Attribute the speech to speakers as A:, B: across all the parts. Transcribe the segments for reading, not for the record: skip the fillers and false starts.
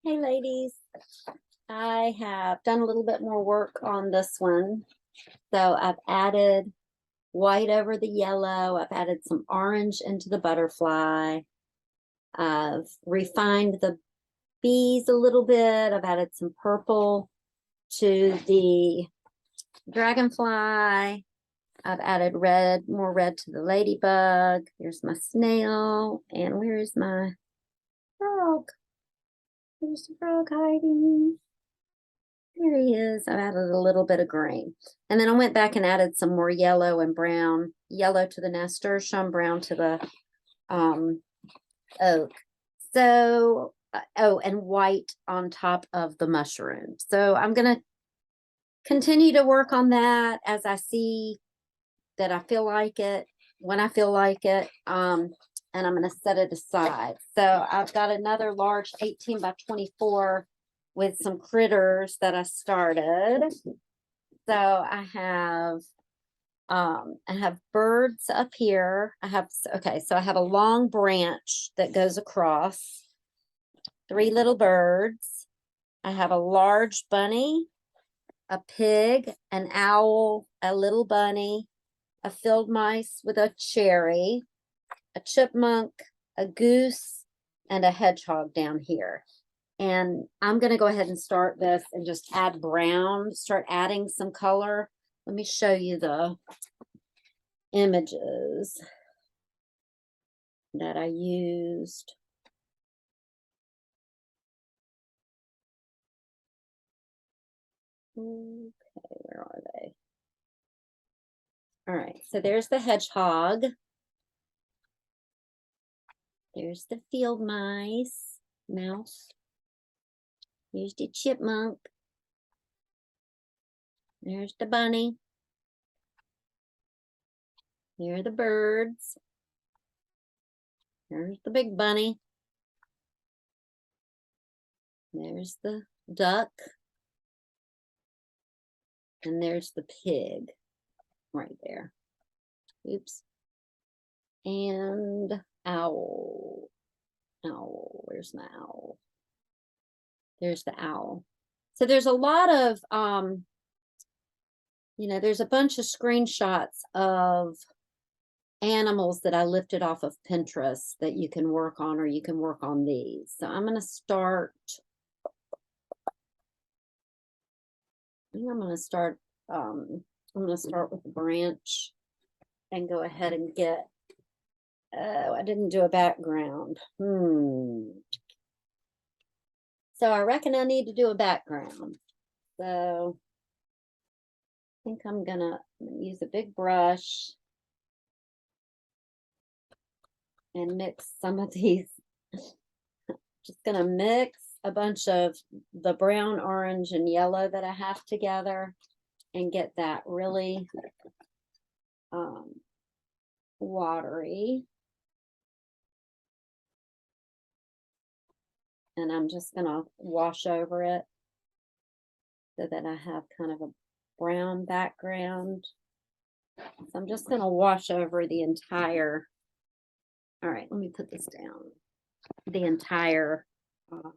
A: Hey ladies, I have done a little bit more work on this one. So I've added white over the yellow. I've added some orange into the butterfly. I've refined the bees a little bit. I've added some purple to the dragonfly. I've added red, more red to the ladybug. Here's my snail. And where is my frog? There's the frog hiding. There he is. I added a little bit of green. And then I went back and added some more yellow and brown. Yellow to the nasturtium, brown to the oak. So, oh, and white on top of the mushroom. So I'm going to continue to work on that as I see that I feel like it, when I feel like it. And I'm going to set it aside. So I've got another large 18 by 24 with some critters that I started. So I have birds up here. So I have a long branch that goes across, 3 little birds. I have a large bunny, a pig, an owl, a little bunny, a field mice with a cherry, a chipmunk, a goose, and a hedgehog down here. And I'm going to go ahead and start this and just add brown, start adding some color. Let me show you the images that I used. Okay, where are they? All right, so there's the hedgehog. There's the field mouse. Here's the chipmunk. There's the bunny. Here are the birds. There's the big bunny. There's the duck. And there's the pig right there. Oops. And owl. Where's my owl? There's the owl. So there's a lot of there's a bunch of screenshots of animals that I lifted off of Pinterest that you can work on, or you can work on these. So I'm going to start. I think I'm going to start with the branch and go ahead and get, oh, I didn't do a background. So I reckon I need to do a background. So I think I'm gonna use a big brush and mix some of these. Just gonna mix a bunch of the brown, orange, and yellow that I have together and get that really watery. And I'm just gonna wash over it so that I have kind of a brown background. So I'm just gonna wash over the entire, all right, let me put this down. The entire oh,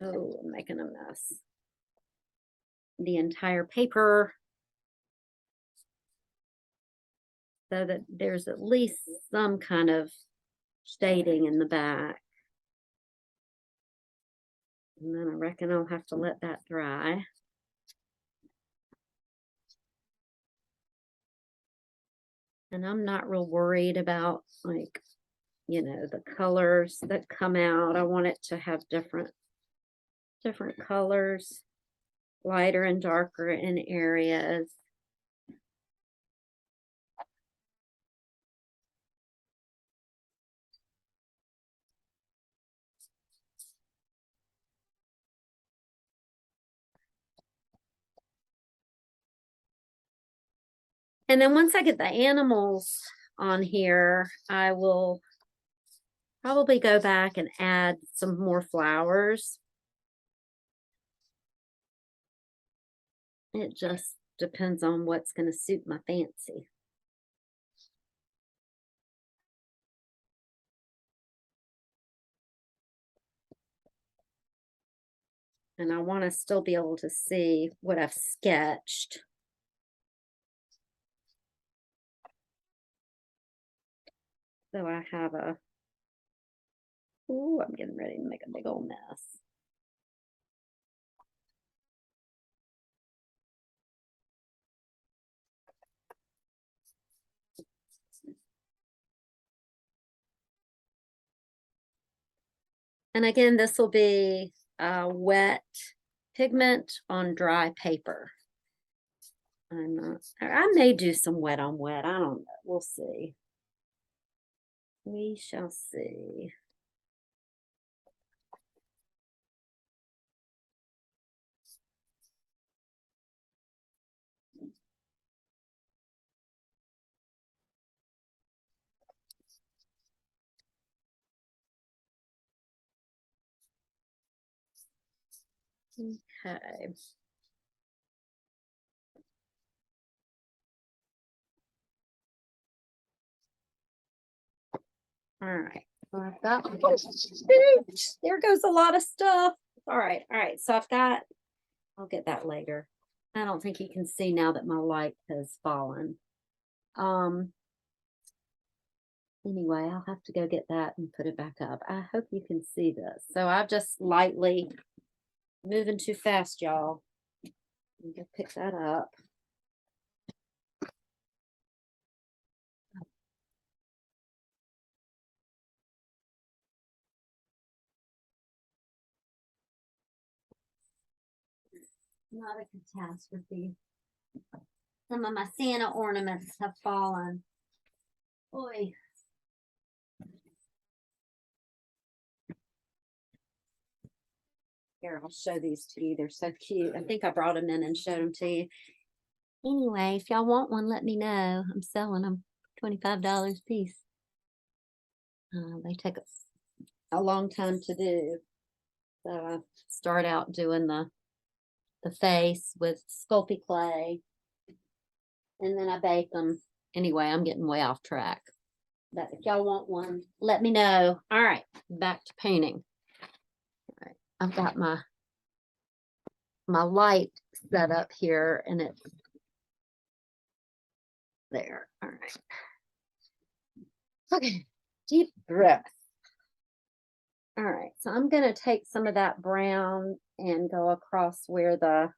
A: I'm making a mess. The entire paper so that there's at least some kind of shading in the back. And then I reckon I'll have to let that dry. And I'm not real worried about, like, the colors that come out. I want it to have different colors, lighter and darker in areas. And then once I get the animals on here, I will probably go back and add some more flowers. It just depends on what's going to suit my fancy. And I want to still be able to see what I've sketched. So I have a, ooh, I'm getting ready to make a big old mess. And again, this will be wet pigment on dry paper. I'm not, I may do some wet on wet. I don't know. We'll see. We shall see. Okay. All right. So I've got, there goes a lot of stuff. All right. All right. So I've got, I'll get that later. I don't think you can see now that my light has fallen. Anyway, I'll have to go get that and put it back up. I hope you can see this. So I've just lightly moving too fast, y'all. I'm gonna pick that up. Not a catastrophe. Some of my Santa ornaments have fallen. Boy. Here, I'll show these to you. They're so cute. I think I brought them in and showed them to you. Anyway, if y'all want one, let me know. I'm selling them $25 a piece. They take a long time to do. So I start out doing the face with Sculpey clay, and then I bake them. Anyway, I'm getting way off track. But if y'all want one, let me know. All right, back to painting. All right, I've got my light set up here, and it's there. All right. Okay, deep breath. All right, so I'm gonna take some of that brown and go across where the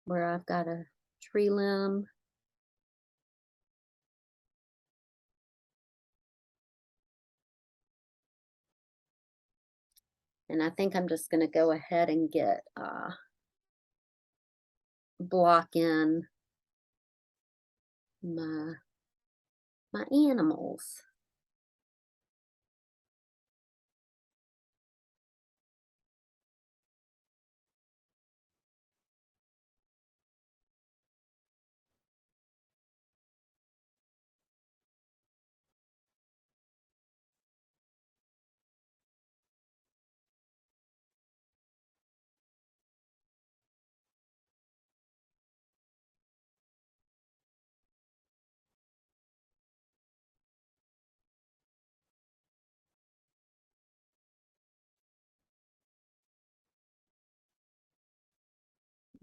A: where I've got a tree limb. And I think I'm just gonna go ahead and get block in my animals.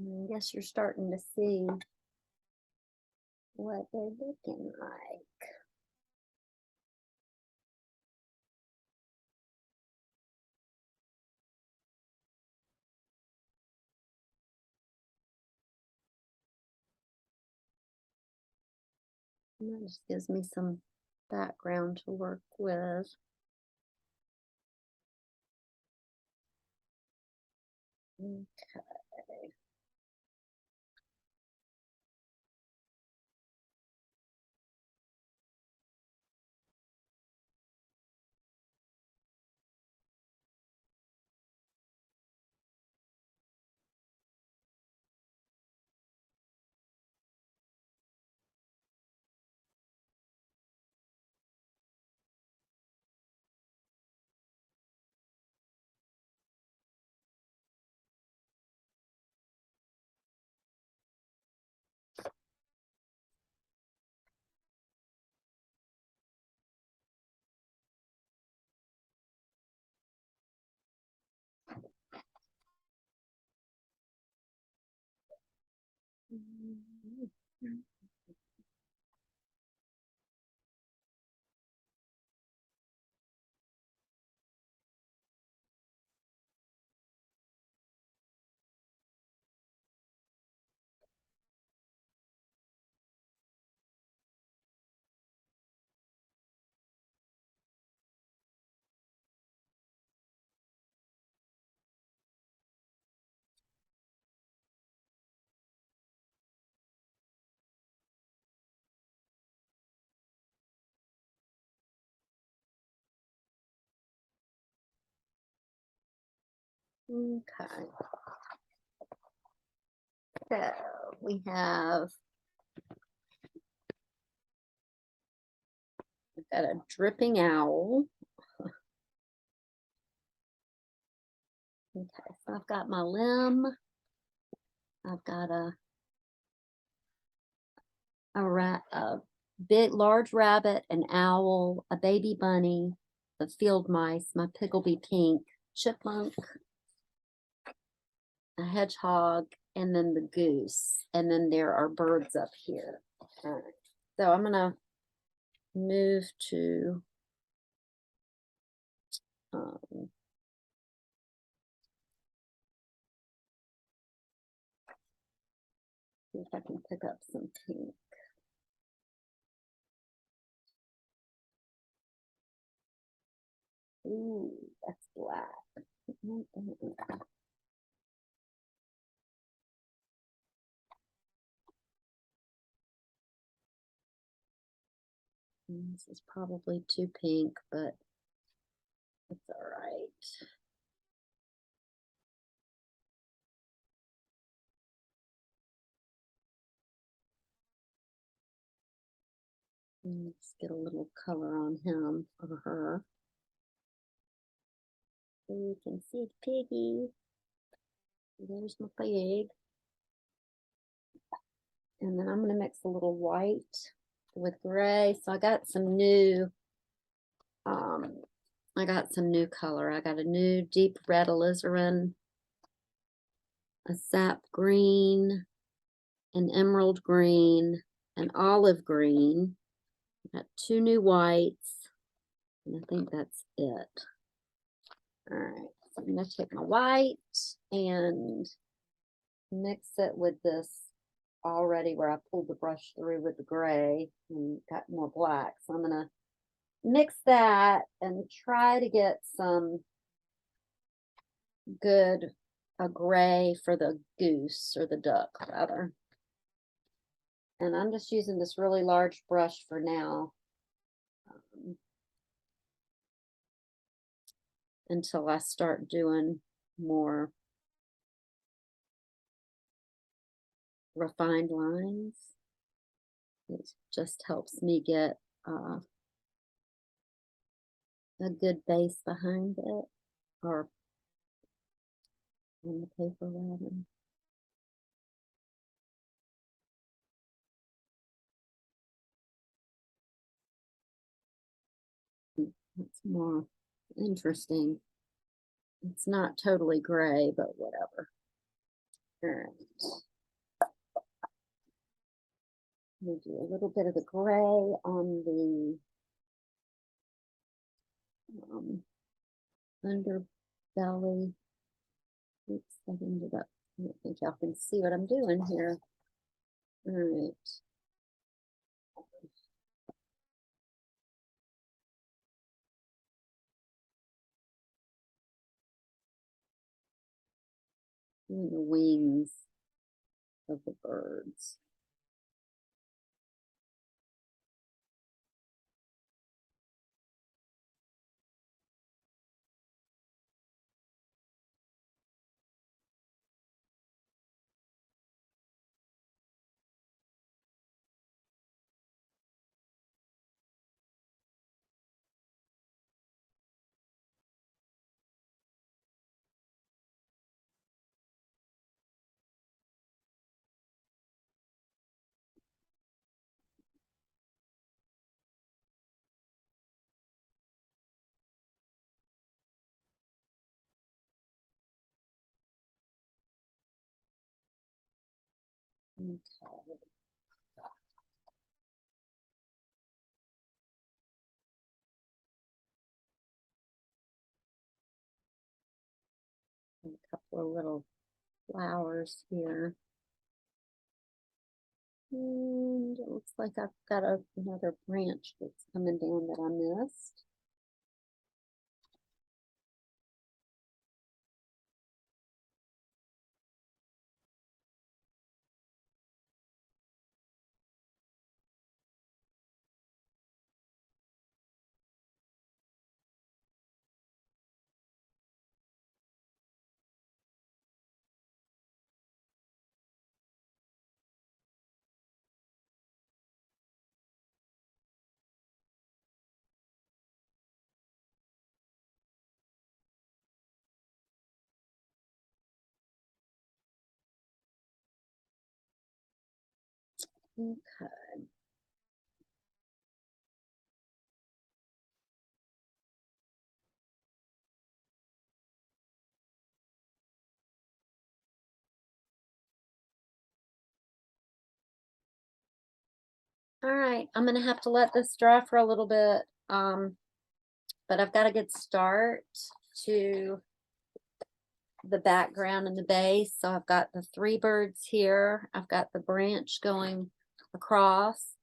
A: I guess you're starting to see what they're looking like. And that just gives me some background to work with. Okay. Okay. So we have we've got a dripping owl. Okay, so I've got my limb. I've got a big large rabbit, an owl, a baby bunny, the field mice, my picklebee pink, chipmunk, a hedgehog, and then the goose. And then there are birds up here. All right. So I'm gonna move to see if I can pick up some pink. Ooh, that's black. This is probably too pink, but it's all right. Let's get a little color on him or her. So you can see Piggy. There's my pig. And then I'm going to mix a little white with gray. So I got some new color. I got a new deep red alizarin, a sap green, an emerald green, an olive green. I got two new whites, and I think that's it. All right, so I'm gonna take my white and mix it with this already where I pulled the brush through with the gray and got more black. So I'm gonna mix that and try to get some a gray for the goose or the duck rather. And I'm just using this really large brush for now until I start doing more refined lines. It just helps me get a good base behind it, or on the paper rather. It's more interesting. It's not totally gray, but whatever. All right. We'll do a little bit of the gray on the underbelly. Oops, I ended up. I don't think y'all can see what I'm doing here. All right. Doing the wings of the birds. Okay. A couple of little flowers here. And it looks like I've got another branch that's coming down that I missed. Okay. All right, I'm gonna have to let this dry for a little bit. But I've got a good start to the background and the base. So I've got the three birds here. I've got the branch going across.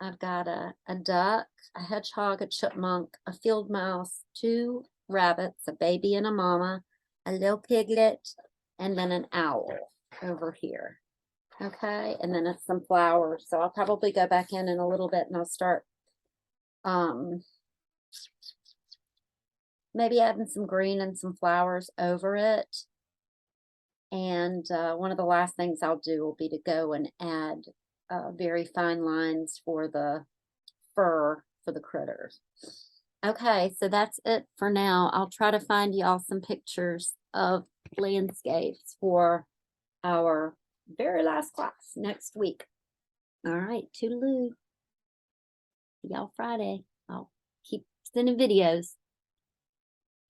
A: I've got a duck, a hedgehog, a chipmunk, a field mouse, two rabbits, a baby and a mama, a little piglet, and then an owl over here. Okay, and then it's some flowers. So I'll probably go back in a little bit and I'll start maybe adding some green and some flowers over it. And one of the last things I'll do will be to go and add very fine lines for the fur for the critters. Okay, so that's it for now. I'll try to find y'all some pictures of landscapes for our very last class next week. All right, toodaloo. See y'all Friday. I'll keep sending videos.